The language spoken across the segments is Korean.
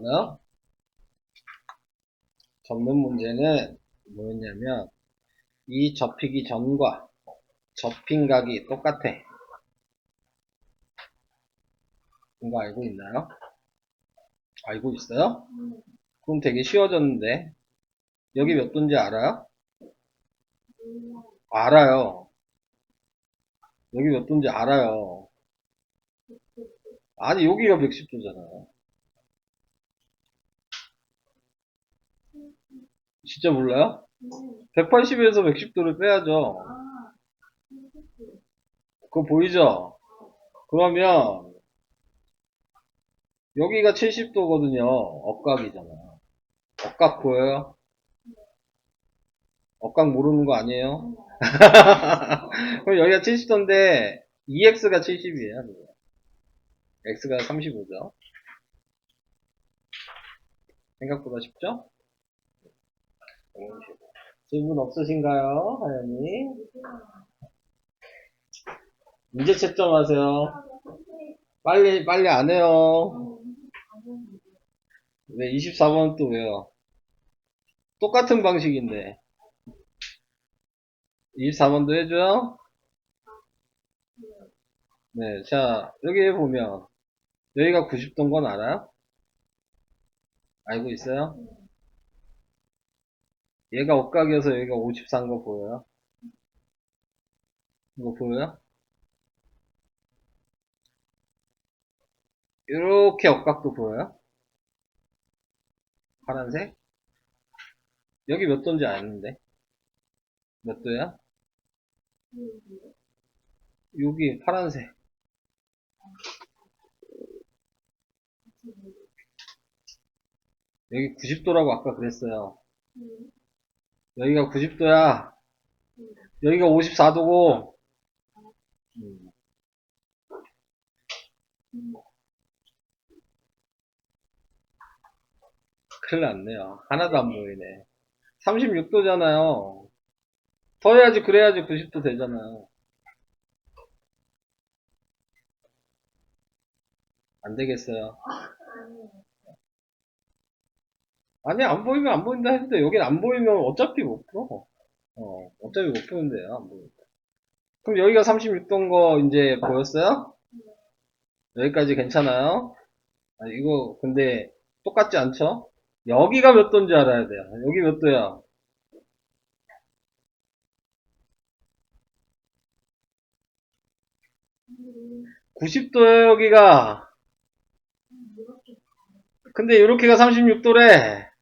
알아요? 접는 문제는 뭐였냐면 이 접히기 전과 접힌 각이 똑같아. 이거 알고 있나요? 알고 있어요? 그럼 되게 쉬워졌는데 여기 몇 도인지 알아요? 알아요. 여기 몇 도인지 알아요. 아니 여기가 110도잖아요. 진짜 몰라요? 180에서 110도를 빼야죠. 그거 보이죠? 그러면 여기가 70도거든요. 억각이잖아. 억각 보여요? 억각 모르는 거 아니에요? 그럼 여기가 70도인데 2x가 70이에요. x가 35죠. 생각보다 쉽죠? 질문 없으신가요? 하연이? 이제 채점하세요. 빨리 안 해요. 왜 24번 또 왜요? 똑같은 방식인데 24번도 해줘요? 네, 자 여기 보면 여기가 90도인 건 알아요? 알고 있어요? 얘가 억각이어서 여기가 54인 거 보여요? 이거 보여요? 이렇게 억각도 보여요? 파란색? 여기 몇 도인지 아는데 몇 도야? 여기 파란색 여기 90도라고 아까 그랬어요. 여기가 90도야. 여기가 54도고 큰일 났네요. 하나도 안 보이네. 36도잖아요. 더 해야지 그래야지 90도 되잖아요. 안 되겠어요. 아니 안 보이면 안 보인다 했는데 여긴 안 보이면 어차피 못 풀어. 어차피 못 푸는데요. 안 보이면. 그럼 여기가 36도인 거 이제 보였어요? 여기까지 괜찮아요? 아, 이거 근데 똑같지 않죠? 여기가 몇 도인지 알아야 돼요. 여기 몇 도야? 90도예요 여기가. 근데 이렇게가 36도래.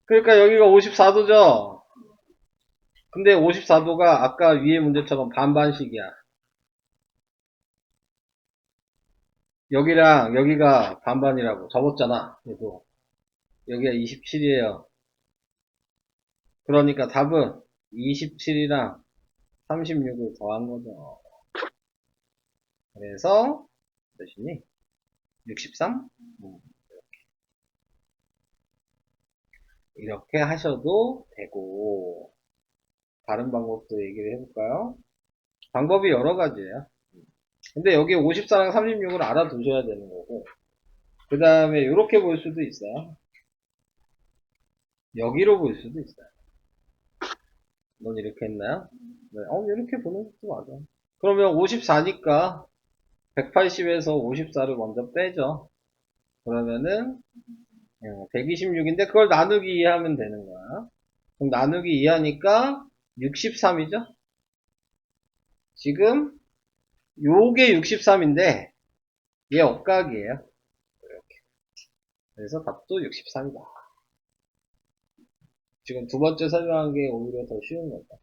그러니까 여기가 54도죠. 근데 54도가 아까 위에 문제처럼 반반씩이야. 여기랑 여기가 반반이라고 접었잖아. 얘도. 여기가 27이에요. 그러니까 답은 27이랑 36을 더한 거죠. 그래서 몇이니? 63? 이렇게 하셔도 되고 다른 방법도 얘기를 해볼까요? 방법이 여러 가지예요. 근데 여기 54랑 36을 알아두셔야 되는 거고 그 다음에 이렇게 볼 수도 있어요. 여기로 볼 수도 있어요. 넌 이렇게 했나요? 네. 이렇게 보는 것도 맞아. 그러면 54니까 180에서 54를 먼저 빼죠. 그러면은 126인데 그걸 나누기 2 하면 되는 거야. 그럼 나누기 2 하니까 63이죠? 지금 요게 63인데 얘 억각이에요. 이렇게. 그래서 답도 63이다. 지금 두 번째 설명한 게 오히려 더 쉬운 거다.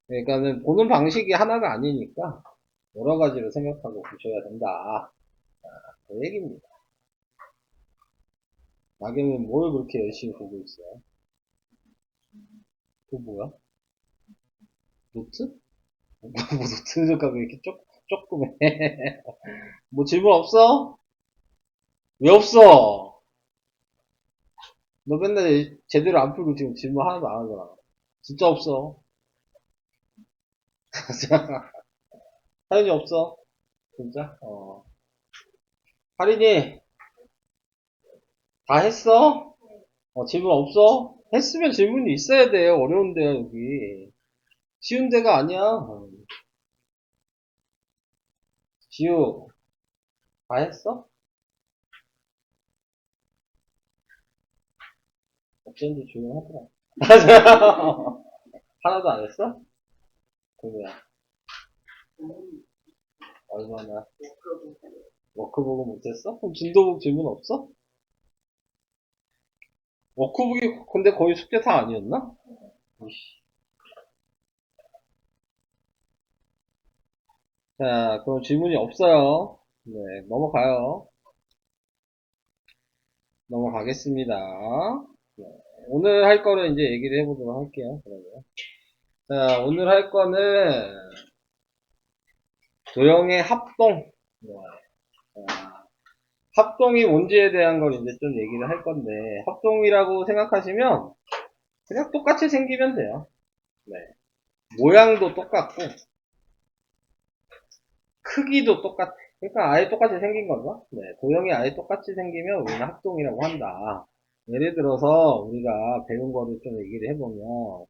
그러니까는 보는 방식이 하나가 아니니까 여러 가지로 생각하고 보셔야 된다. 그 얘기입니다. 나경은 뭘 그렇게 열심히 보고 있어요? 그거 뭐야? 노트? 뭐 노트 생각하고 이렇게 조금해. 뭐 질문 없어? 왜 없어? 너 맨날 제대로 안 풀고 지금 질문 하나도 안 하잖아. 진짜 없어. 하연이 없어. 진짜? 할인이 다 했어? 질문 없어? 했으면 질문이 있어야 돼요. 어려운데요, 여기. 쉬운 데가 아니야. 지우, 다 했어? 어쩐지 조용하더라. 하나도 안 했어? 그거야. 얼마나. 워크북은 못했어? 그럼 진도북 질문 없어? 워크북이 근데 거의 숙제 다 아니었나? 이씨. 자, 그럼 질문이 없어요. 네, 넘어가요. 넘어가겠습니다. 네, 오늘 할 거를 이제 얘기를 해보도록 할게요. 그러면. 자, 오늘 할 거는 도형의 합동. 네, 자, 합동이 뭔지에 대한 걸 이제 좀 얘기를 할 건데, 합동이라고 생각하시면 그냥 똑같이 생기면 돼요. 네. 모양도 똑같고, 크기도 똑같아. 그러니까 아예 똑같이 생긴 거죠. 네. 도형이 아예 똑같이 생기면 우리는 합동이라고 한다. 예를 들어서 우리가 배운 거를 좀 얘기를 해보면,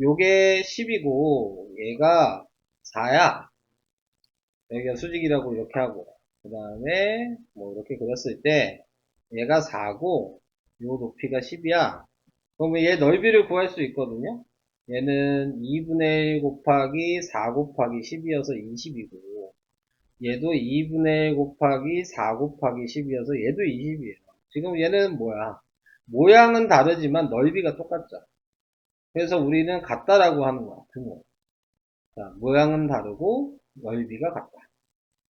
요게 10이고, 얘가 4야. 여기가 수직이라고 이렇게 하고, 그 다음에 뭐 이렇게 그렸을 때, 얘가 4고, 요 높이가 10이야. 그러면 얘 넓이를 구할 수 있거든요. 얘는 2분의 1 곱하기 4 곱하기 10이어서 20이고, 얘도 2분의 1 곱하기 4 곱하기 10이어서 얘도 20이에요. 지금 얘는 뭐야? 모양은 다르지만 넓이가 똑같죠. 그래서 우리는 같다라고 하는 거야. 등호. 자, 모양은 다르고 넓이가 같다.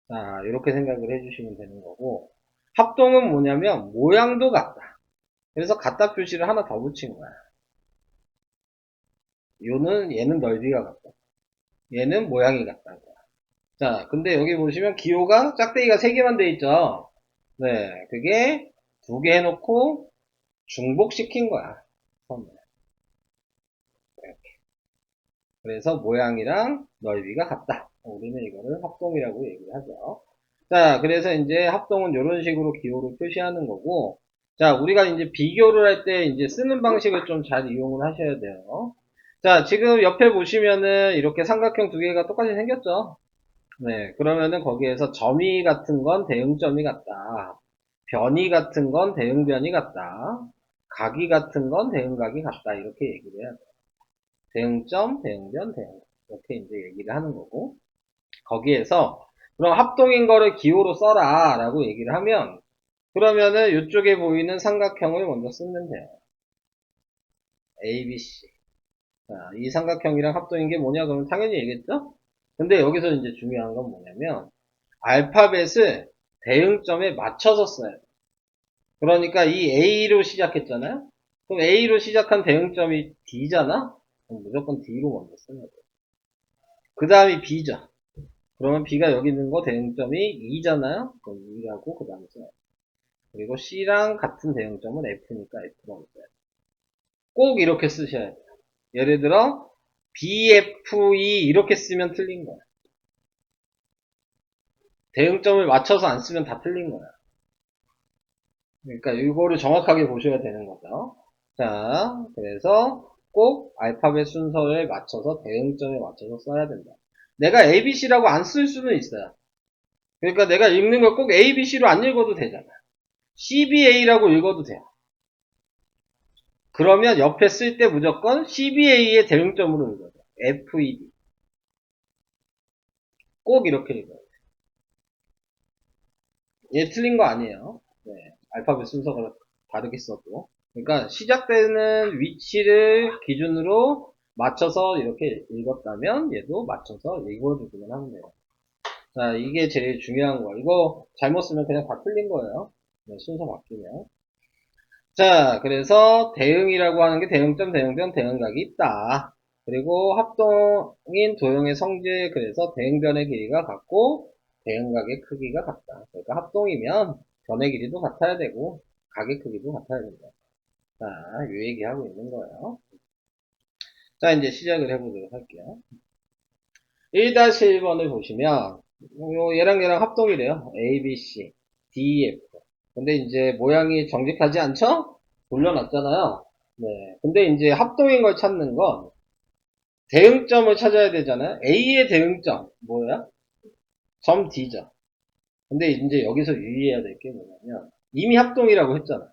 자, 이렇게 생각을 해주시면 되는 거고, 합동은 뭐냐면 모양도 같다. 그래서 같다 표시를 하나 더 붙인 거야. 얘는 넓이가 같다. 얘는 모양이 같다. 자, 근데 여기 보시면 기호가 짝대기가 3개만 돼 있죠. 네, 그게 2개 해놓고 중복시킨 거야. 선을. 그래서 모양이랑 넓이가 같다. 우리는 이거를 합동이라고 얘기를 하죠. 자, 그래서 이제 합동은 이런 식으로 기호를 표시하는 거고, 자, 우리가 이제 비교를 할 때 이제 쓰는 방식을 좀 잘 이용을 하셔야 돼요. 자, 지금 옆에 보시면은 이렇게 삼각형 2개가 똑같이 생겼죠? 네, 그러면은 거기에서 점이 같은 건 대응점이 같다. 변이 같은 건 대응변이 같다. 각이 같은 건 대응각이 같다. 이렇게 얘기를 해야 돼. 대응점, 대응변, 대응. 이렇게 이제 얘기를 하는 거고. 거기에서 그럼 합동인 거를 기호로 써라 라고 얘기를 하면 그러면은 이쪽에 보이는 삼각형을 먼저 쓰면 돼요. A, B, C. 자, 이 삼각형이랑 합동인 게 뭐냐? 그러면 당연히 얘기했죠? 근데 여기서 이제 중요한 건 뭐냐면 알파벳을 대응점에 맞춰서 써야 돼. 그러니까 이 A로 시작했잖아요? 그럼 A로 시작한 대응점이 D잖아? 그럼 무조건 D로 먼저 써야 돼. 그 다음이 B죠. 그러면 B가 여기 있는 거 대응점이 2잖아요? 그럼 2라고 그 다음에 써야 돼. 그리고 C랑 같은 대응점은 F니까 F로 써야 돼. 꼭 이렇게 쓰셔야 돼요. 예를 들어 BFE 이렇게 쓰면 틀린 거야. 대응점을 맞춰서 안 쓰면 다 틀린 거야. 그러니까 이거를 정확하게 보셔야 되는 거죠. 자, 그래서 꼭 알파벳 순서에 맞춰서 대응점에 맞춰서 써야 된다. 내가 ABC라고 안 쓸 수는 있어요. 그러니까 내가 읽는 걸 꼭 ABC로 안 읽어도 되잖아. CBA라고 읽어도 돼요. 그러면 옆에 쓸 때 무조건 CBA의 대응점으로 읽어야 돼. FED. 꼭 이렇게 읽어야 돼. 얘 틀린 거 아니에요. 네, 알파벳 순서가 다르게 써도. 그러니까 시작되는 위치를 기준으로 맞춰서 이렇게 읽었다면 얘도 맞춰서 읽어주기만 하면 돼요. 자, 이게 제일 중요한 거야. 이거 잘못 쓰면 그냥 다 틀린 거예요. 네, 순서 바뀌면. 자, 그래서 대응이라고 하는 게 대응점, 대응변, 대응각이 있다. 그리고 합동인 도형의 성질, 그래서 대응변의 길이가 같고 대응각의 크기가 같다. 그러니까 합동이면 변의 길이도 같아야 되고 각의 크기도 같아야 된다. 자, 요 얘기하고 있는 거예요. 자, 이제 시작을 해보도록 할게요. 1-1번을 보시면, 얘랑 얘랑 합동이래요. A, B, C, D, F. 근데 이제 모양이 정직하지 않죠? 돌려놨잖아요. 네. 근데 이제 합동인 걸 찾는 건 대응점을 찾아야 되잖아요. A의 대응점, 뭐야? 점 D죠. 근데 이제 여기서 유의해야 될 게 뭐냐면, 이미 합동이라고 했잖아요.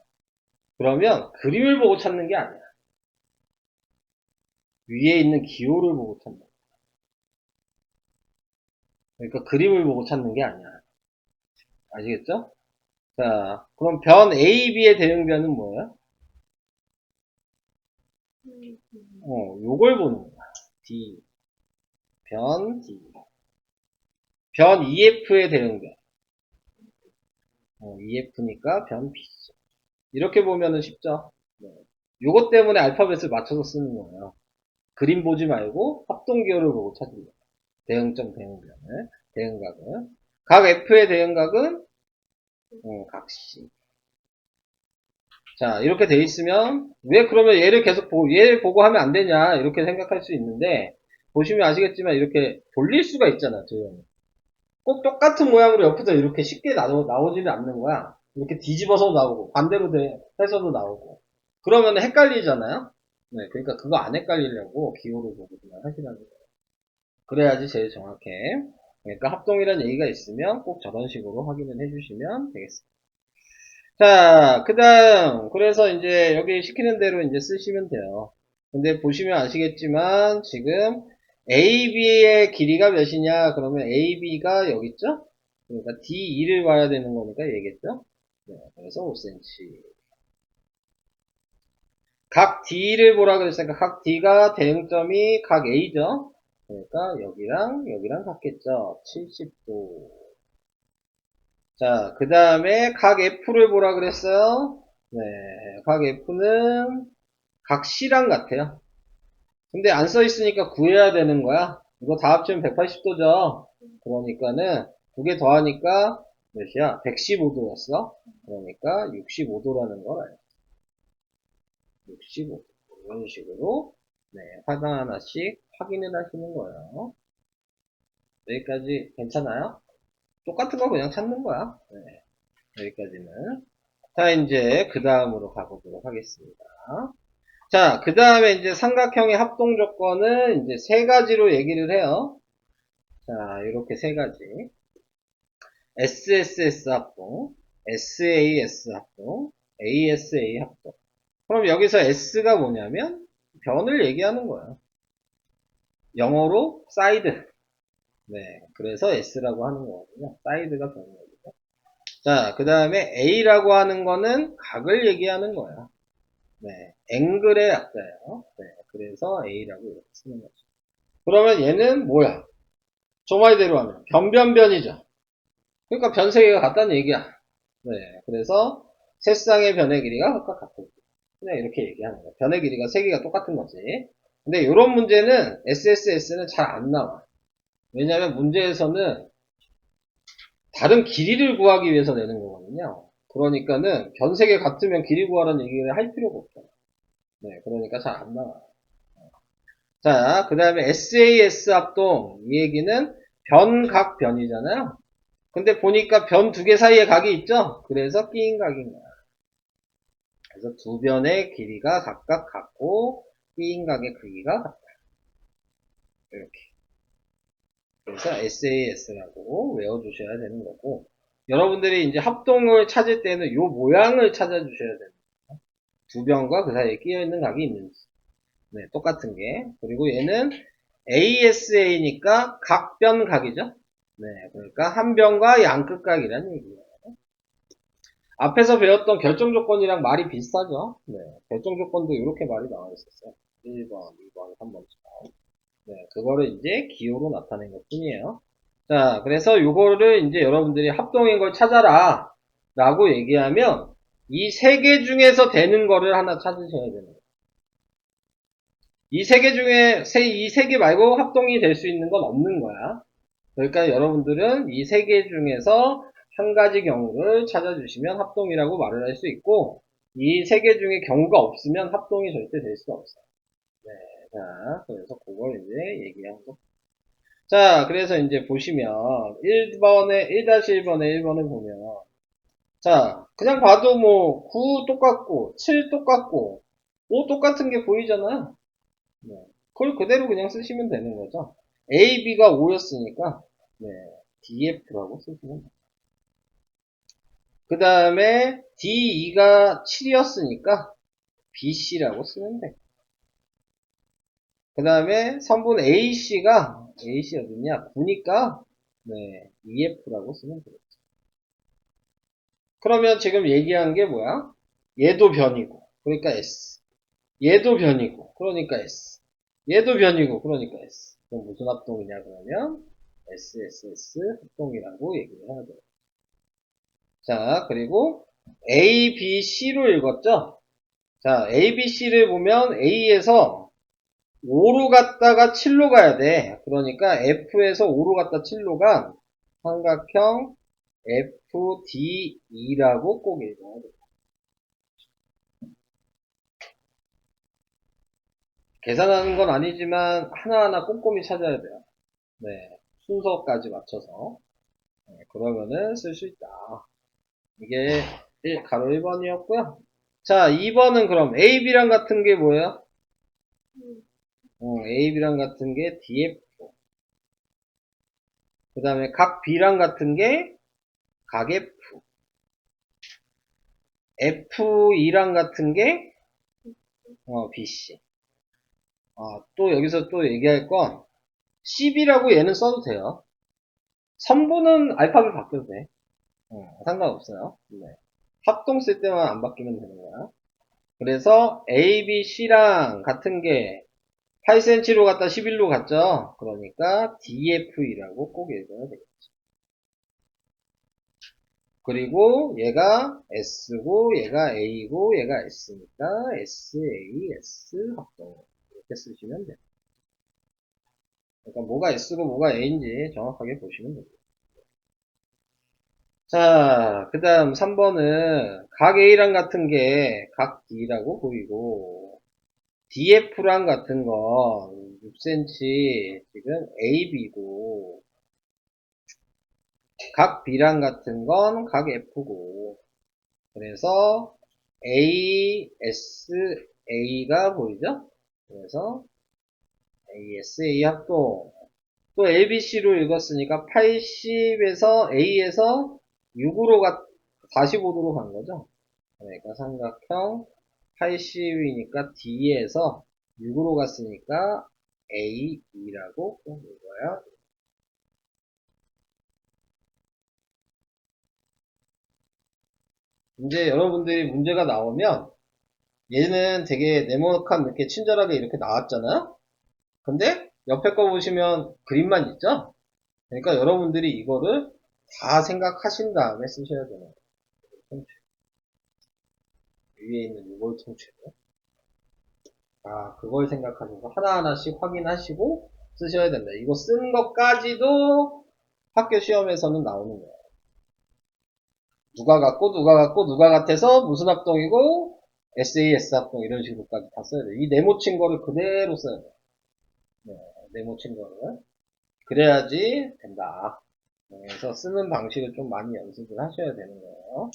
그러면 그림을 보고 찾는 게 아니야. 위에 있는 기호를 보고 찾는 거야. 그러니까 그림을 보고 찾는 게 아니야. 아시겠죠? 자, 그럼 변 A, B의 대응변은 뭐예요? 요걸 보는 거야. D. 변 D. 변 EF의 대응변. EF니까 변 B죠. 이렇게 보면은 쉽죠? 네. 요것 때문에 알파벳을 맞춰서 쓰는 거예요. 그림 보지 말고 합동기호를 보고 찾는 거예요. 대응점 대응변을. 대응각을. 각 F의 대응각은 각 C. 자, 이렇게 돼 있으면, 왜 그러면 얘를 계속 보고, 얘를 보고 하면 안 되냐, 이렇게 생각할 수 있는데, 보시면 아시겠지만, 이렇게 돌릴 수가 있잖아, 조형이. 꼭 똑같은 모양으로 옆에서 이렇게 쉽게 나오지는 않는 거야. 이렇게 뒤집어서 나오고, 반대로 해서도 나오고. 그러면 헷갈리잖아요? 네, 그러니까 그거 안 헷갈리려고 기호를 보고 그냥 하시라는 거예요. 그래야지 제일 정확해. 그러니까 합동이라는 얘기가 있으면 꼭 저런 식으로 확인을 해주시면 되겠습니다. 자, 그 다음, 그래서 이제 여기 시키는 대로 이제 쓰시면 돼요. 근데 보시면 아시겠지만, 지금 AB의 길이가 몇이냐? 그러면 AB가 여기 있죠? 그러니까 D2를 봐야 되는 거니까 얘겠죠? 네, 그래서 5cm. 각 D를 보라 그랬으니까 각 D가 대응점이 각 A죠? 그러니까 여기랑 같겠죠? 70도. 자, 그 다음에 각 F를 보라 그랬어요? 네, 각 F는 각 C랑 같아요. 근데 안 써 있으니까 구해야 되는 거야. 이거 다 합치면 180도죠. 그러니까는 두 개 더하니까 몇이야? 115도였어. 그러니까 65도라는 걸 알죠. 65도. 이런 식으로 네, 하나하나씩 확인을 하시는 거예요. 여기까지 괜찮아요? 똑같은 거 그냥 찾는 거야. 네, 여기까지는. 자, 이제 그 다음으로 가보도록 하겠습니다. 자, 그 다음에 이제 삼각형의 합동 조건은 이제 세 가지로 얘기를 해요. 자, 이렇게 세 가지. SSS 합동, SAS 합동, ASA 합동. 그럼 여기서 S가 뭐냐면 변을 얘기하는 거예요. 영어로 사이드. 네, 그래서 S라고 하는 거거든요. 사이드가 변이거든요. 자, 그 다음에 A라고 하는 거는 각을 얘기하는 거예요. 네, 앵글의 약자예요. 네, 그래서 A라고 이렇게 쓰는 거죠. 그러면 얘는 뭐야? 조말대로 하면 변변변이죠. 그러니까 변 세 개가 같다는 얘기야. 네, 그래서 세 쌍의 변의 길이가 각각 같고 그냥 이렇게 얘기하는 거야. 변의 길이가 세 개가 똑같은 거지. 근데 이런 문제는 SSS는 잘 안 나와. 왜냐하면 문제에서는 다른 길이를 구하기 위해서 내는 거거든요. 그러니까는 변 세 개 같으면 길이 구하라는 얘기를 할 필요가 없잖아. 네, 그러니까 잘 안 나와. 자, 그 다음에 SAS 합동. 이 얘기는 변각 변이잖아요. 근데 보니까 변 두 개 사이에 각이 있죠? 그래서 끼인 각인 거야. 그래서 두 변의 길이가 각각 같고, 끼인 각의 크기가 같다. 이렇게. 그래서 SAS라고 외워주셔야 되는 거고, 여러분들이 이제 합동을 찾을 때는 요 모양을 찾아주셔야 됩니다. 두 변과 그 사이에 끼어 있는 각이 있는지. 네, 똑같은 게. 그리고 얘는 ASA니까 각변각이죠? 네, 그러니까 한 변과 양끝각이라는 얘기예요. 앞에서 배웠던 결정 조건이랑 말이 비슷하죠? 네, 결정 조건도 이렇게 말이 나와 있었어요. 1번, 2번, 3번처럼. 네, 그거를 이제 기호로 나타낸 것 뿐이에요. 자, 그래서 요거를 이제 여러분들이 합동인 걸 찾아라. 라고 얘기하면, 이 세 개 중에서 되는 거를 하나 찾으셔야 되는 거예요. 이 세 개 중에, 이 세 개 말고 합동이 될 수 있는 건 없는 거야. 그러니까 여러분들은 이 세 개 중에서 한 가지 경우를 찾아주시면 합동이라고 말을 할 수 있고, 이 세 개 중에 경우가 없으면 합동이 절대 될 수가 없어요. 네, 자, 그래서 그걸 이제 얘기한 거. 자, 그래서 이제 보시면, 1번에, 1-1번에 1번을 보면, 자, 그냥 봐도 뭐, 9 똑같고, 7 똑같고, 5 똑같은 게 보이잖아요. 네. 그걸 그대로 그냥 쓰시면 되는 거죠. A, B가 5였으니까, 네, DF라고 쓰시면 돼요. 그 다음에 D2가 7이었으니까, BC라고 쓰면 돼요. 그 다음에 선분 AC 어딨냐? 9니까, 네, EF라고 쓰면 돼요. 그러면 지금 얘기한 게 뭐야? 얘도 변이고, 그러니까 S. 얘도 변이고, 그러니까 S. 얘도 변이고, 그러니까 S. 그럼 무슨 합동이냐, 그러면? SSS 합동이라고 얘기를 해야 돼요. 자, 그리고 A, B, C로 읽었죠? 자, A, B, C를 보면 A에서 5로 갔다가 7로 가야 돼. 그러니까 F에서 5로 갔다 7로 간 삼각형 FDE라고 꼭 읽어야 돼. 계산하는 건 아니지만 하나하나 꼼꼼히 찾아야 돼요. 네, 순서까지 맞춰서. 네, 그러면은 쓸 수 있다. 이게 가로 1번이었고요. 자, 2번은 그럼 AB랑 같은 게 뭐예요? AB랑 같은 게 DF. 그 다음에 각 B랑 같은 게 각 F. F2랑 같은 게 BC. 또 여기서 또 얘기할 건 CB라고 얘는 써도 돼요. 선분은 알파벳 바뀌어도 돼. 상관없어요. 네. 합동 쓸 때만 안 바뀌면 되는 거야. 그래서 A, B, C랑 같은 게 8cm로 갔다 11로 갔죠. 그러니까 DF이라고 꼭 읽어야 되겠죠. 그리고 얘가 S고 얘가 A고 얘가 S니까 SA, S 합동 이렇게 쓰시면 돼요. 그러니까 뭐가 S고 뭐가 A인지 정확하게 보시면 됩니다. 자, 그 다음 3번은 각 A랑 같은 게 각 D라고 보이고 DF랑 같은 건 6cm 지금 AB고 각 B랑 같은 건 각 F고 그래서 ASA가 보이죠? 그래서 ASA 합동 또 ABC로 읽었으니까 80에서 A에서 6으로 45도로 간 거죠. 그러니까 삼각형 80이니까 D에서 6으로 갔으니까 AE라고 꼭 읽어야 돼요. 이제 여러분들이 문제가 나오면 얘는 되게 네모칸 이렇게 친절하게 이렇게 나왔잖아요. 근데 옆에 거 보시면 그림만 있죠. 그러니까 여러분들이 이거를 다 생각하신 다음에 쓰셔야 되는 거예요. 통째. 위에 있는 이걸 통째로. 그걸 생각하셔서 하나하나씩 확인하시고 쓰셔야 된다. 이거 쓴 것까지도 학교 시험에서는 나오는 거예요. 누가 같아서 무슨 합동이고 SAS 합동 이런 식으로까지 다 써야 돼요. 이 네모 친 거를 그대로 써야 돼요. 네, 네모 친 거를. 그래야지 된다. 그래서 쓰는 방식을 좀 많이 연습을 하셔야 되는 거예요.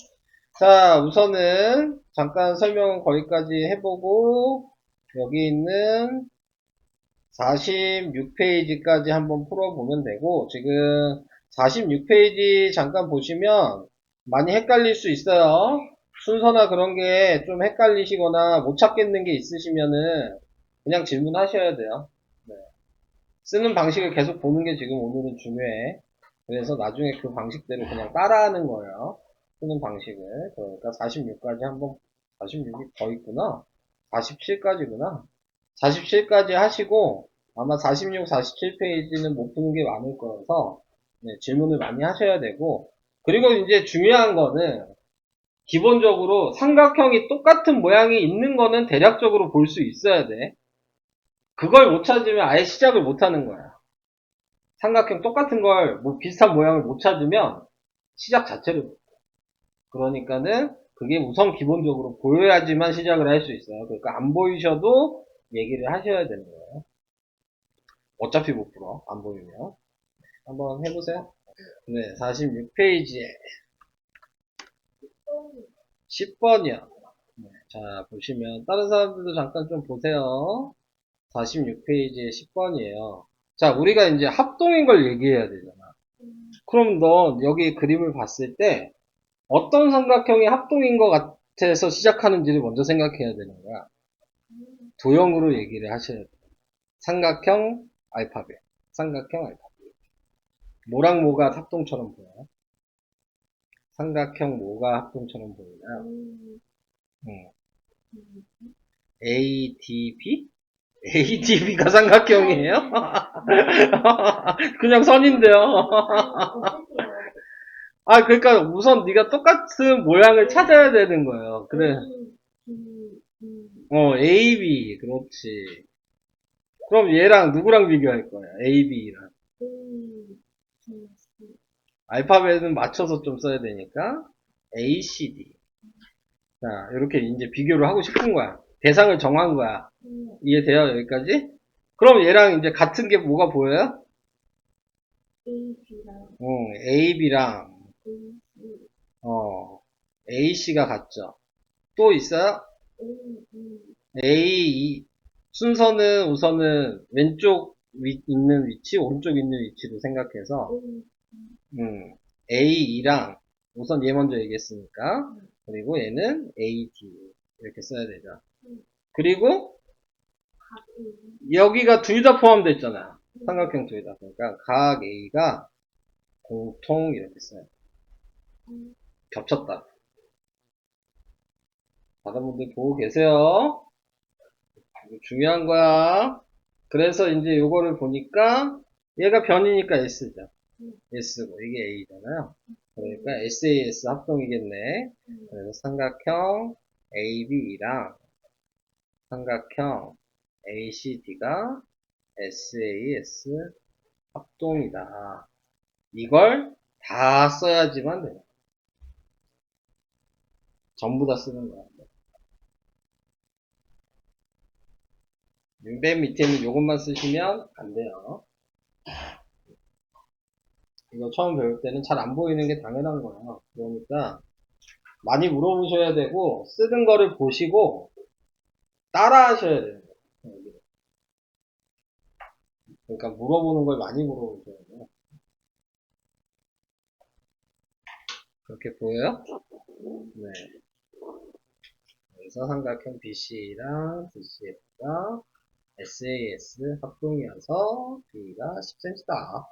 자, 우선은 잠깐 설명은 거기까지 해보고 여기 있는 46페이지까지 한번 풀어보면 되고 지금 46페이지 잠깐 보시면 많이 헷갈릴 수 있어요. 순서나 그런 게 좀 헷갈리시거나 못 찾겠는 게 있으시면은 그냥 질문하셔야 돼요. 네. 쓰는 방식을 계속 보는 게 지금 오늘은 중요해. 그래서 나중에 그 방식대로 그냥 따라하는 거예요. 쓰는 방식을. 그러니까 46까지 한번, 46이 더 있구나. 47까지구나. 47까지 하시고, 아마 46, 47페이지는 못 푸는 게 많을 거라서, 네, 질문을 많이 하셔야 되고, 그리고 이제 중요한 거는, 기본적으로 삼각형이 똑같은 모양이 있는 거는 대략적으로 볼 수 있어야 돼. 그걸 못 찾으면 아예 시작을 못 하는 거야. 삼각형 똑같은 걸, 뭐 비슷한 모양을 못 찾으면 시작 자체를 못 해. 그러니까는 그게 우선 기본적으로 보여야지만 시작을 할 수 있어요. 그러니까 안 보이셔도 얘기를 하셔야 되는 거예요. 어차피 못 풀어. 안 보이면. 한번 해보세요. 네, 46페이지에 10번이요. 자, 보시면, 다른 사람들도 잠깐 좀 보세요. 46페이지에 10번이에요. 자, 우리가 이제 합동인 걸 얘기해야 되잖아. 그럼 너 여기 그림을 봤을 때 어떤 삼각형이 합동인 것 같아서 시작하는지를 먼저 생각해야 되는 거야. 도형으로 얘기를 하셔야 돼. 삼각형 알파벳. 삼각형 알파벳. 뭐랑 뭐가 합동처럼 보여요? 삼각형 뭐가 합동처럼 보이나요? ADB? ADB가 삼각형이에요? 그냥 선인데요. 아, 그러니까 우선 네가 똑같은 모양을 찾아야 되는 거예요. 그래. AB, 그렇지. 그럼 얘랑 누구랑 비교할 거야? AB랑. 알파벳은 맞춰서 좀 써야 되니까 ACD. 자, 이렇게 이제 비교를 하고 싶은 거야. 대상을 정한 거야. 이해돼요? 여기까지? 그럼 얘랑 이제 같은 게 뭐가 보여요? AB랑 AC가 같죠. 또 있어요? A 순서는 우선은 왼쪽 있는 위치, 오른쪽 있는 위치로 생각해서 A랑 우선 얘 먼저 얘기했으니까 그리고 얘는 AD 이렇게 써야 되죠. 그리고 여기가 둘 다 포함되어 있잖아요. 삼각형 둘 다. 그러니까 각 A가 공통 이렇게 써요. 겹쳤다. 다른 분들 보고 계세요? 이거 중요한 거야. 그래서 이제 요거를 보니까 얘가 변이니까 S죠. S고 이게 A잖아요. 그러니까 SAS 합동이겠네. 그래서 삼각형 AB랑 삼각형 ACD가 SAS 합동이다. 이걸 다 써야지만 돼요. 전부 다 쓰는 거야. 맨 밑에는 이것만 쓰시면 안 돼요. 이거 처음 배울 때는 잘 안 보이는 게 당연한 거예요. 그러니까 많이 물어보셔야 되고 쓰는 거를 보시고 따라 하셔야 돼요. 그러니까 물어보는 걸 많이 물어보셔야 돼요. 그렇게 보여요? 네. 그래서 삼각형 BC랑 DCF가 SAS 합동이어서 B가 10cm다.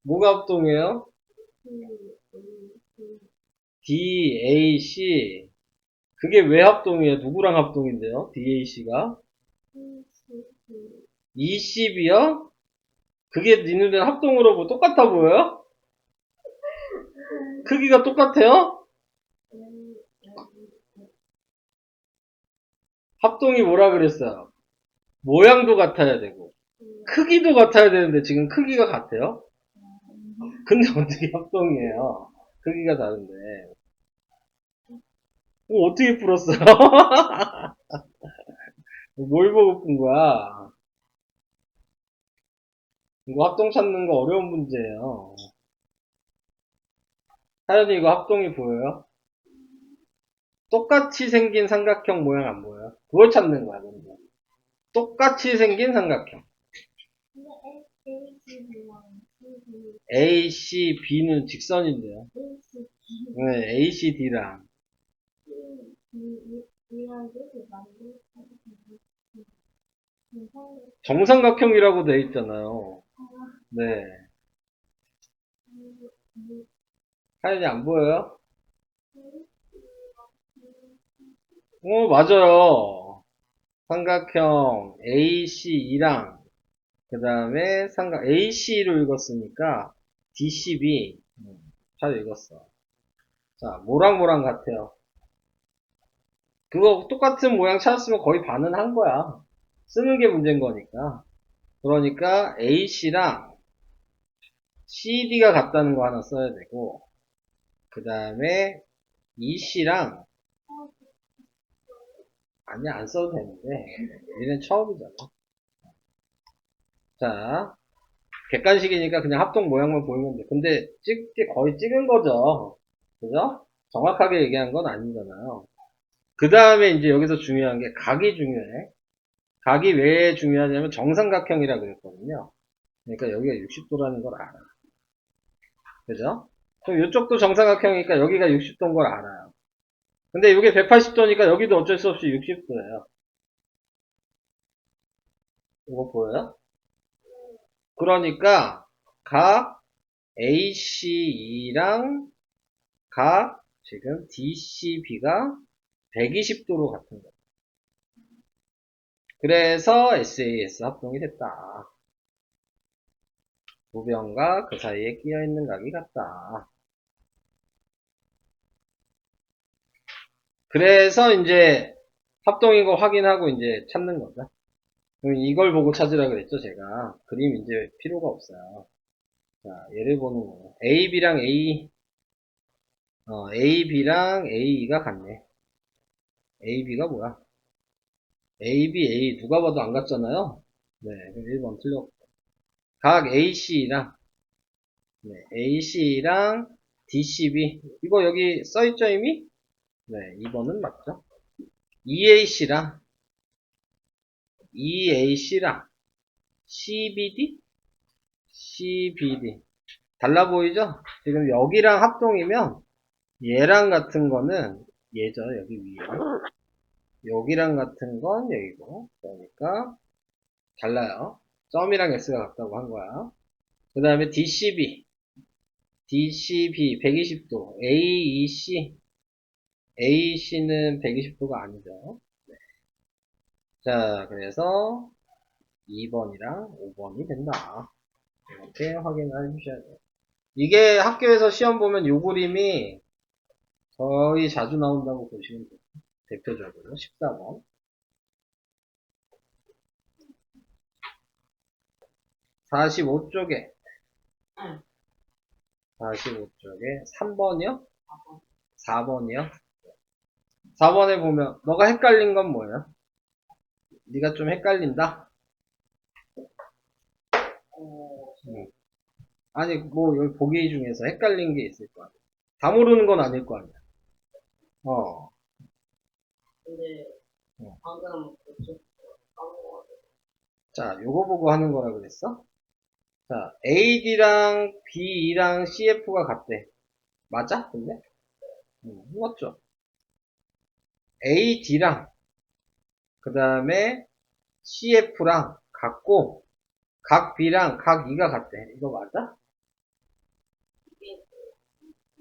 뭐가 합동이에요? DAC. 그게 왜 합동이에요? 누구랑 합동인데요? DAC가? ECB요? 그게 니네들 합동으로 뭐 똑같아 보여요? 크기가 똑같아요? 합동이 뭐라 그랬어요? 모양도 같아야 되고 크기도 같아야 되는데 지금 크기가 같아요? 근데 어떻게 합동이에요? 크기가 다른데 어떻게 풀었어요? 뭘 보고 푼 거야? 이거 합동 찾는 거 어려운 문제예요. 하연이 이거 합동이 보여요? 똑같이 생긴 삼각형 모양 안 보여요? 그걸 찾는 거야, 먼저. 똑같이 생긴 삼각형. A, C, B는 직선인데요. 네, A, C, D랑. 정삼각형이라고 돼 있잖아요. 네. 하연이 안 보여요? 맞아요. 삼각형 ACE랑 그 다음에 삼각 AC로 읽었으니까 DCB 잘 읽었어. 자, 뭐랑 뭐랑 같아요? 그거 똑같은 모양 찾았으면 거의 반은 한 거야. 쓰는 게 문제인 거니까. 그러니까 AC랑 CD가 같다는 거 하나 써야 되고, 그 다음에 EC랑, 아니, 안 써도 되는데, 얘는 처음이잖아. 자, 객관식이니까 그냥 합동 모양만 보이면 돼. 근데 거의 찍은 거죠. 그죠? 정확하게 얘기한 건 아니잖아요. 그 다음에 이제 여기서 중요한 게 각이 중요해. 각이 왜 중요하냐면 정삼각형이라 그랬거든요. 그러니까 여기가 60도라는 걸 알아. 그죠? 그럼 이쪽도 정삼각형이니까 여기가 60도인 걸 알아요. 근데 이게 180도니까 여기도 어쩔 수 없이 60도예요. 이거 보여요? 그러니까 각 ACE랑 각 지금 DCB가 120도로 같은 거예요. 그래서 SAS 합동이 됐다. 두 변과 그 사이에 끼어 있는 각이 같다. 그래서 이제 합동인 거 확인하고 이제 찾는 거죠. 그럼 이걸 보고 찾으라 그랬죠, 제가. 그림 이제 필요가 없어요. 자, 예를 보는 거예요. AB랑 AE가 같네. AB가 뭐야? AB, A 누가 봐도 안 같잖아요? 네, 1번 틀렸고. 각 AC랑, 네, AC랑 DCB. 이거 여기 써있죠, 이미? 네, 2번은 맞죠? EAC랑 CBD? CBD. 달라 보이죠? 지금 여기랑 합동이면 얘랑 같은 거는 얘죠, 여기 위에. 여기랑 같은 건 여기고. 그러니까 달라요. 점이랑 S가 같다고 한 거야. 그 다음에 DCB 120도, AEC는 120도가 아니죠. 자, 그래서 2번이랑 5번이 된다. 이렇게 확인을 해주셔야 돼요. 이게 학교에서 시험 보면 요 그림이 거의 자주 나온다고 보시면 돼요. 대표적으로 14번. 45쪽에 45쪽에 3번이요? 4번이요? 4번에 보면 너가 헷갈린 건 뭐예요? 네가 좀 헷갈린다? 응. 아니 뭐 여기 보기 중에서 헷갈린 게 있을 거 아니야. 다 모르는 건 아닐 거 아니야. 어. 근데 어. 방금 그쪽 까먹어가지고. 자, 요거 보고 하는 거라 그랬어? 자, AD랑 BE랑 CF가 같대. 맞아? 근데? 맞죠? AD랑 그 다음에 CF랑 같고 각 B랑 각 E가 같대. 이거 맞아?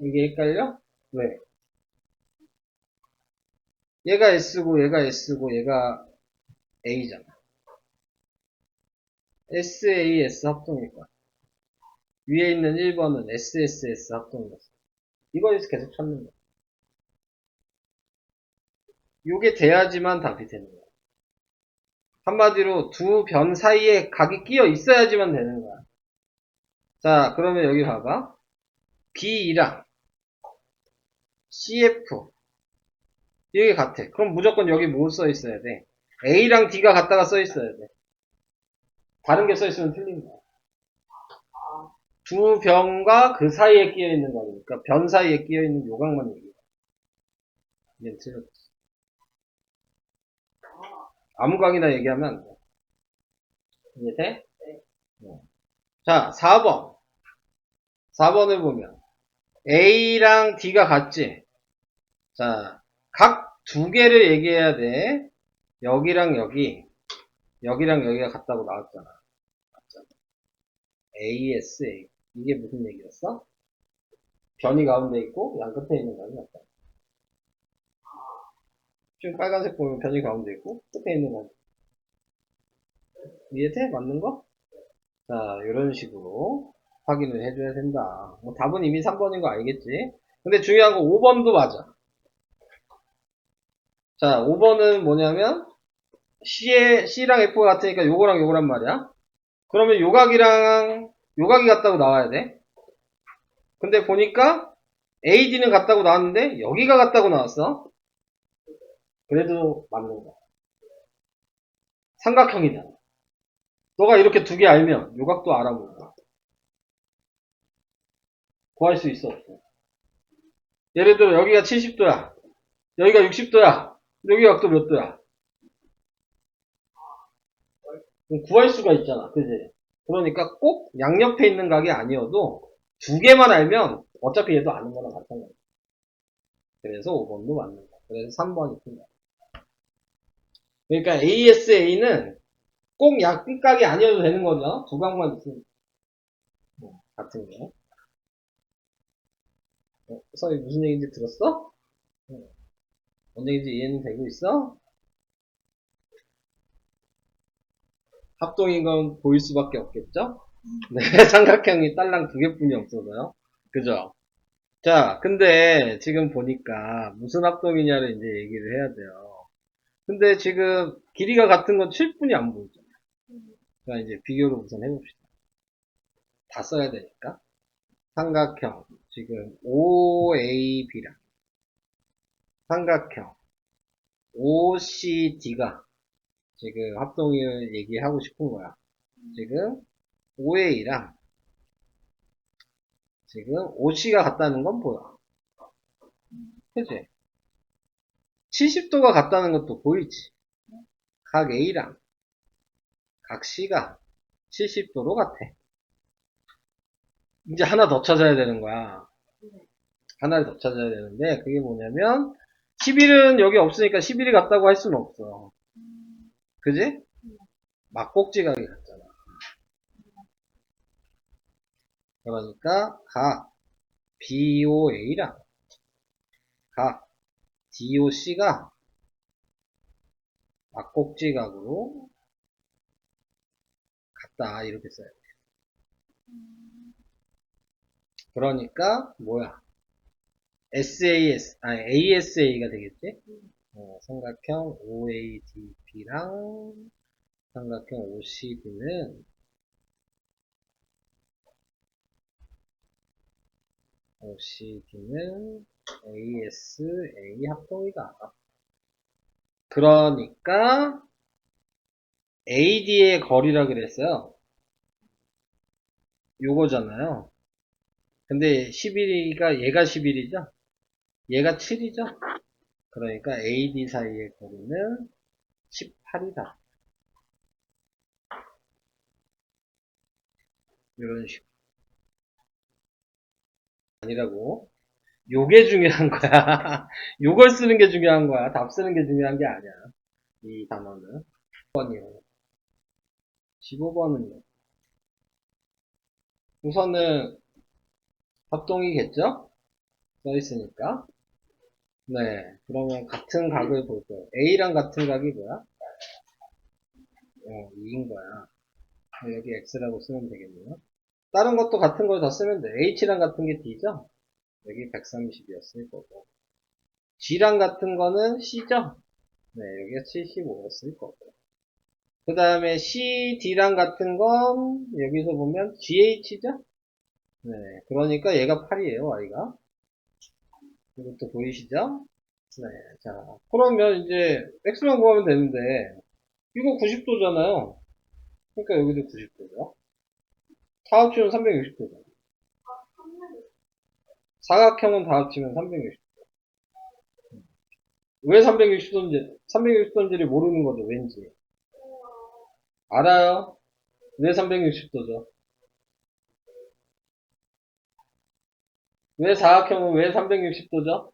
이게 헷갈려? 왜? 얘가 S고 얘가 S고 얘가 A잖아. SAS 합동일 거야. 위에 있는 1번은 SSS 합동이었어. 이거에서 계속 찾는 거야. 요게 돼야지만 답이 되는 거야. 한마디로 두 변 사이에 각이 끼어 있어야지만 되는 거야. 자, 그러면 여기 봐봐. B랑 CF 이게 같아. 그럼 무조건 여기 뭐 써 있어야 돼? A랑 D가 같다가 써 있어야 돼. 다른 게 써 있으면 틀린 거야. 두 변과 그 사이에 끼어 있는 거니까 변 사이에 끼어 있는 요각만 얘기해. 얘는 틀렸어. 아무 각이나 얘기하면 안 돼. 이해돼? 네. 자, 4번. 4번을 보면 A랑 D가 같지? 자, 각 두 개를 얘기해야 돼. 여기랑 여기, 여기랑 여기가 같다고 나왔잖아. 맞잖아. ASA. 이게 무슨 얘기였어? 변이 가운데 있고 양 끝에 있는 거지. 맞다. 지금 빨간색 보면 변이 가운데 있고 끝에 있는 거. 이해돼? 맞는 거? 자, 이런 식으로 확인을 해줘야 된다. 뭐 답은 이미 3번인 거 알겠지? 근데 중요한 거 5번도 맞아. 자, 5번은 뭐냐면 C랑 F가 같으니까 요거랑 요거란 말이야. 그러면 요각이랑 요각이 같다고 나와야 돼. 근데 보니까 AD는 같다고 나왔는데 여기가 같다고 나왔어. 그래도 맞는 거야. 삼각형이다. 너가 이렇게 두 개 알면 요각도 알아보고 구할 수 있어 없어? 예를 들어 여기가 70도야. 여기가 60도야. 여기 각도 몇 도야? 그럼 구할 수가 있잖아. 그지? 그러니까 꼭 양옆에 있는 각이 아니어도 두 개만 알면 어차피 얘도 아는 거랑 같은 거야. 그래서 5번도 맞는 거야. 그래서 3번이 틀려. 그러니까 ASA는 꼭 약각이 아니어도 되는 거죠. 두 각만 있으면 같은 거. 선생님 무슨 얘기인지 들었어? 뭔 얘기인지 이해는 되고 있어? 합동인 건 보일 수밖에 없겠죠? 네, 삼각형이 딸랑 두 개뿐이 없어서요. 그죠? 자, 근데 지금 보니까 무슨 합동이냐를 이제 얘기를 해야 돼요. 근데 지금 길이가 같은 건 7분이 안 보이죠. 자, 이제 비교를 우선 해봅시다. 다 써야 되니까. 삼각형, 지금 OAB랑 삼각형 OCD가 지금 합동을 얘기하고 싶은 거야. 지금 OA랑 지금 OC가 같다는 건 보여. 그치? 70도가 같다는 것도 보이지. 각 A랑 각 C가 70도로 같아. 이제 하나 더 찾아야 되는 거야. 하나를 더 찾아야 되는데 그게 뭐냐면 11은 여기 없으니까 11이 같다고 할 수는 없어. 그지? 막꼭지각이 같잖아. 그러니까 각 BOA랑 각 DOC가 막꼭지각으로 같다 이렇게 써야 돼. 그러니까 뭐야? ASA가 되겠지? 삼각형 OADP랑 삼각형 OCD는 ASA 합동이다. 그러니까 AD의 거리라 그랬어요. 요거잖아요. 근데 11이가 얘가 11이죠? 얘가 7이죠? 그러니까 AD 사이의 거리는 18이다. 이런 식으로. 아니라고. 요게 중요한 거야. 요걸 쓰는 게 중요한 거야. 답 쓰는 게 중요한 게 아니야. 이 단어는. 15번이요. 15번은요. 우선은 합동이겠죠? 써 있으니까. 네. 그러면 같은 각을 볼 거예요. A랑 같은 각이 뭐야? 2인 거야. 여기 X라고 쓰면 되겠네요. 다른 것도 같은 걸 다 쓰면 돼. H랑 같은 게 D죠? 여기 130이었을 거고. G랑 같은 거는 C죠? 네, 여기가 75였을 거고. 그 다음에 CD랑 같은 건 여기서 보면 GH죠? 네, 그러니까 얘가 8이에요, Y가. 이것도 보이시죠? 네, 자, 그러면 이제 X만 구하면 되는데, 이거 90도잖아요. 그러니까 여기도 90도죠. 다 합치면 360도죠. 사각형은 다 합치면 360도. 왜 360도인지를 모르는 거죠, 왠지. 알아요? 왜 360도죠? 왜 사각형은 왜 360도죠?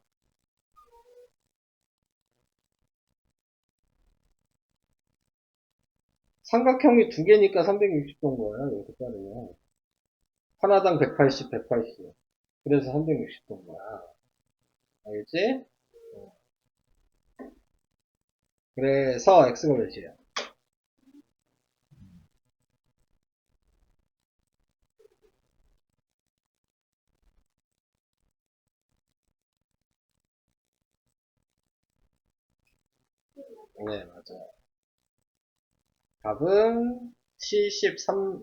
삼각형이 두 개니까 360도인 거예요, 이렇게 따르면. 하나당 180, 180. 그래서 360도인 거야. 알겠지? 그래서 x가 몇이에요? 네, 맞아요. 답은 73,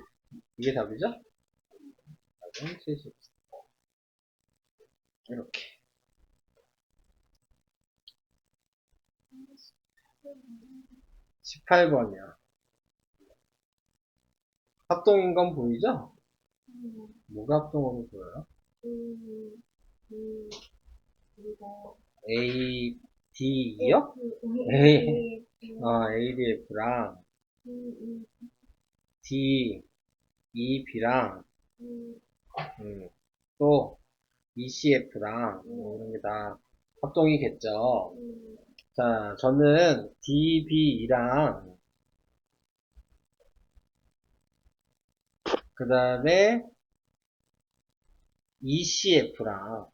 이게 답이죠? 답은 73. 이렇게. 18번이야. 합동인 건 보이죠? 뭐가 합동으로 보여요? 그리고 AD요? A, ADF랑 DEB랑 또 ECF랑 이런 게 다 합동이겠죠. 자, 저는 DB랑 그 다음에 ECF랑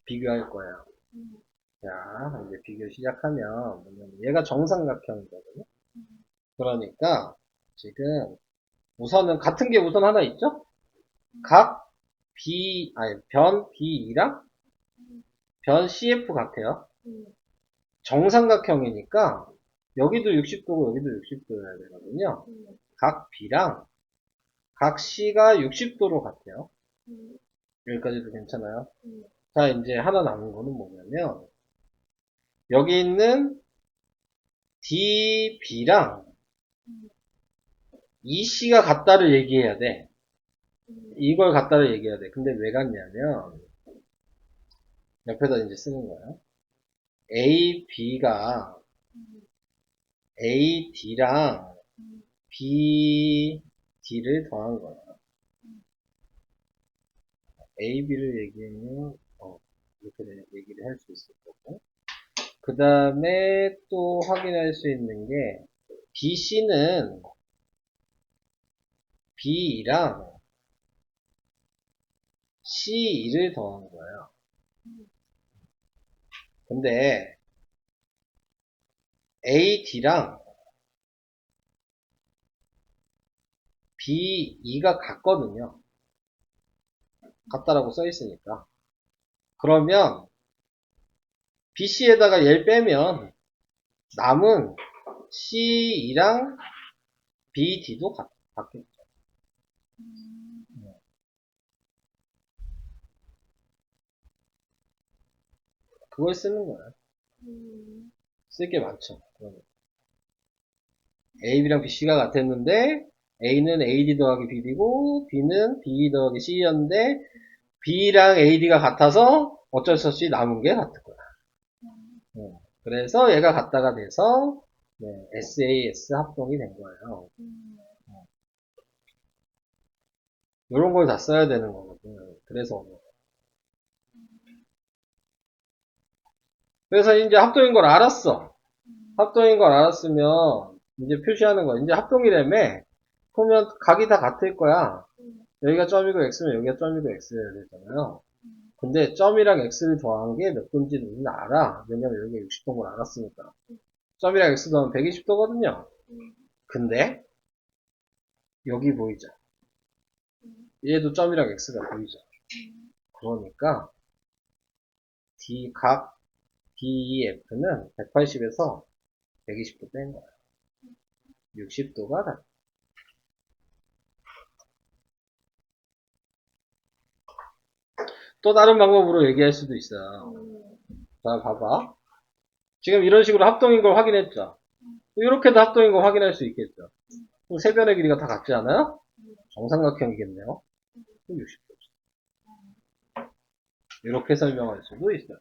비교할 거예요. 자, 이제 비교 시작하면 뭐냐면 얘가 정삼각형이거든요. 그러니까 지금 우선은 같은 게 우선 하나 있죠? 각 변 B랑 변 CF 같아요. 정삼각형이니까 여기도 60도고 여기도 60도여야 되거든요. 각 B랑 각 C가 60도로 같아요. 여기까지도 괜찮아요. 자, 이제 하나 남은 거는 뭐냐면 여기 있는 DB랑 EC가 같다를 얘기해야 돼. 이걸 같다를 얘기해야 돼. 근데 왜 같냐면 옆에다 이제 쓰는 거예요. AB가 AD랑 BD를 더한 거야. AB를 얘기하면 이렇게 얘기를 할 수 있을 거고. 그 다음에 또 확인할 수 있는 게 BC는 B랑 C2를 더한 거예요. 근데 AD랑 B2가 같거든요. 같다라고 써 있으니까. 그러면 BC에다가 얘를 빼면 남은 C랑 BD도 같겠죠. 그걸 쓰는 거예요. 쓸 게 많죠. 그러면. A, B랑 BC가 같았는데 A는 AD 더하기 BD고 B는 B 더하기 C였는데 B랑 AD가 같아서 어쩔 수 없이 남은 게 같을 거야. 그래서 얘가 같다가 돼서 SAS 합동이 된 거예요. 이런 걸 다 써야 되는 거거든요. 그래서 이제 합동인 걸 알았어. 합동인 걸 알았으면 이제 표시하는 거야. 이제 합동이라며 그러면 각이 다 같을 거야. 여기가 점이고 x면 여기가 점이고 x여야 되잖아요. 근데 점이랑 x를 더한 게 몇 도인지 우리는 알아. 왜냐면 여기가 60도인 걸 알았으니까. 점이랑 x 더하면 120도거든요. 근데 여기 보이죠? 얘도 점이랑 x가 보이죠? 그러니까 각 DEF는 180에서 120도 뺀 거야. 60도가 다. 또 다른 방법으로 얘기할 수도 있어요. 자, 봐봐. 지금 이런 식으로 합동인 걸 확인했죠? 이렇게도 합동인 걸 확인할 수 있겠죠? 그럼 세 변의 길이가 다 같지 않아요? 정삼각형이겠네요? 60도. 이렇게 설명할 수도 있어요.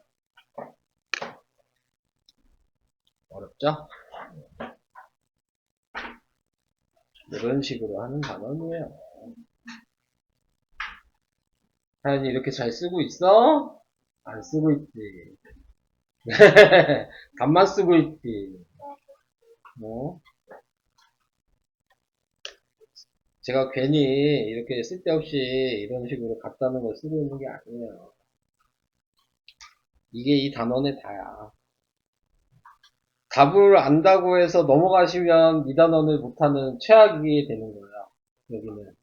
어렵죠? 이런 식으로 하는 단원이에요. 하연이 이렇게 잘 쓰고 있어? 안 쓰고 있지. 답만 쓰고 있지. 뭐? 제가 괜히 이렇게 쓸데없이 이런 식으로 같다는 걸 쓰고 있는 게 아니에요. 이게 이 단원의 다야. 답을 안다고 해서 넘어가시면 이 단원을 못하는 최악이 되는 거예요. 여기는.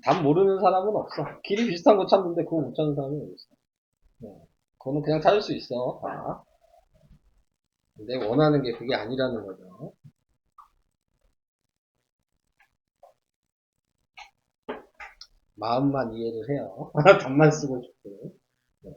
답 모르는 사람은 없어. 길이 비슷한 거 찾는데 그거 못 찾는 사람이 어디 있어. 네. 그거는 그냥 찾을 수 있어. 다. 근데 원하는 게 그게 아니라는 거죠. 마음만 이해를 해요. 답만 쓰고 싶고. 네.